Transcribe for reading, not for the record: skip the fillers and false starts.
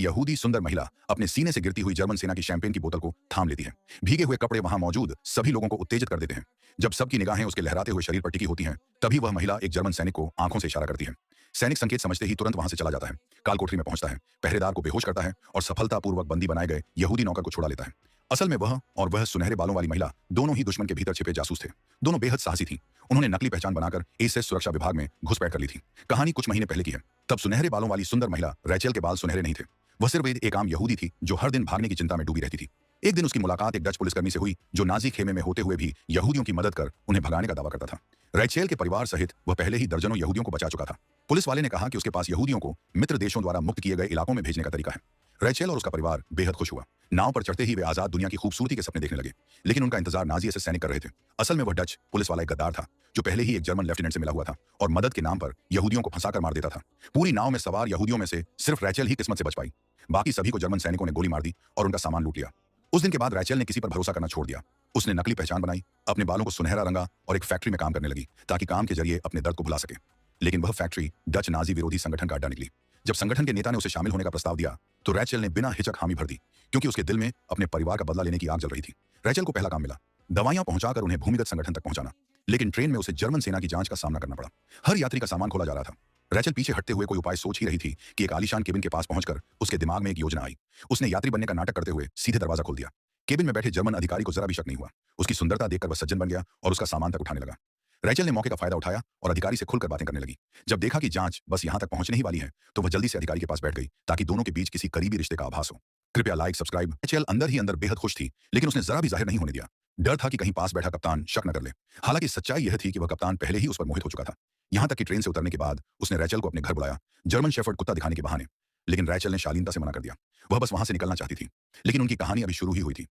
यहूदी सुंदर महिला अपने सीने से गिरती हुई जर्मन सेना की शैंपेन की बोतल को थाम लेती है। भीगे हुए कपड़े वहां मौजूद सभी लोगों को उत्तेजित कर देते हैं। जब सबकी निगाहें उसके लहराते हुए शरीर पर टिकी होती हैं, तभी वह महिला एक जर्मन सैनिक को आंखों से इशारा करती है। सैनिक संकेत समझते ही तुरंत वहां से चला जाता है, काल कोठरी में पहुंचता है, पहरेदार को बेहोश करता है और सफलतापूर्वक बंदी बनाए गए यहूदी नौकर को छुड़ा लेता है। असल में वह और वह सुनहरे बालों वाली महिला दोनों ही दुश्मन के भीतर छिपे जासूस थे। दोनों बेहद साहसी थीं। उन्होंने नकली पहचान बनाकर एसएस सुरक्षा विभाग में घुसपैठ कर ली थी। कहानी कुछ महीने पहले की है। तब सुनहरे बालों वाली सुंदर महिला रैचेल के बाल सुनहरे नहीं थे। वह सिर्फ एक आम यहूदी थी जो हर दिन भागने की चिंता में डूबी रहती थी। एक दिन उसकी मुलाकात एक डच पुलिसकर्मी से हुई जो नाजी खेमे में होते हुए भी यहूदियों की मदद कर उन्हें भगाने का दावा करता था। रैचेल के परिवार सहित वह पहले ही दर्जनों यहूदियों को बचा चुका था। पुलिस वाले ने कहा कि उसके पास यहूदियों को मित्र देशों द्वारा मुक्त किए गए इलाकों में भेजने का तरीका है। रैचेल और उसका परिवार बेहद खुश हुआ। नाव पर चढ़ते ही वे आजाद दुनिया की खूबसूरती के सपने देखने लगे। लेकिन उनका इंतजार नाजी एसएस सैनिक कर रहे थे। असल में वह डच पुलिस वाला एक गद्दार था जो पहले ही एक जर्मन लेफ्टिनेंट से मिला हुआ था और मदद के नाम पर यहूदियों को फंसाकर मार देता था। पूरी नाव में सवार यहूदियों में से सिर्फ रैचेल ही किस्मत से बच पाई। बाकी सभी को जर्मन सैनिकों ने गोली मार दी और उनका सामान लूट लिया। उस दिन के बाद रैचेल ने किसी पर भरोसा करना छोड़ दिया। उसने नकली पहचान बनाई, अपने बालों को सुनहरा रंगा और एक फैक्ट्री में काम करने लगी ताकि काम के जरिए अपने दर्द को भुला सके। लेकिन वह फैक्ट्री डच नाजी विरोधी संगठन का अड्डा निकली। जब संगठन के नेता ने उसे शामिल होने का प्रस्ताव दिया तो रैचेल ने बिना हिचक हामी भर दी, क्योंकि उसके दिल में अपने परिवार का बदला लेने की आग जल रही थी। रैचेल को पहला काम मिला, दवाइयां पहुंचाकर उन्हें भूमिगत संगठन तक पहुंचाना। लेकिन ट्रेन में उसे जर्मन सेना की जांच का सामना करना पड़ा। हर यात्री का सामान खोला जा रहा था। रैचेल पीछे हटते हुए कोई उपाय सोच ही रही थी कि एक आलीशान केबिन के पास पहुंचकर उसके दिमाग में एक योजना आई। उसने यात्री बनने का नाटक करते हुए सीधे दरवाजा खोल दिया। केबिन में बैठे जर्मन अधिकारी को जरा भी शक नहीं हुआ। उसकी सुंदरता देखकर वह सज्जन बन गया और उसका सामान तक उठाने लगा। रैचेल ने मौके का फायदा उठाया और अधिकारी से खुलकर बातें करने लगी। जब देखा कि जांच बस यहां तक पहुंचने ही वाली है, तो वह जल्दी से अधिकारी के पास बैठ गई ताकि दोनों के बीच किसी करीबी रिश्ते का आभास हो। कृपया लाइक सब्सक्राइब। रैचेल अंदर ही अंदर बेहद खुश थी, लेकिन उसने जरा भी जाहिर नहीं होने दिया। डर था कि कहीं पास बैठा कप्तान शक न कर ले। हालांकि सच्चाई यह थी कि वह कप्तान पहले ही उस पर मोहित हो चुका था। यहां तक कि ट्रेन से उतरने के बाद उसने रैचेल को अपने घर बुलाया, जर्मन शेफर्ड कुत्ता दिखाने के बहाने। लेकिन रैचेल ने शालीनता से मना कर दिया। वह बस वहां से निकलना चाहती थी। लेकिन उनकी कहानी अभी शुरू ही हुई थी।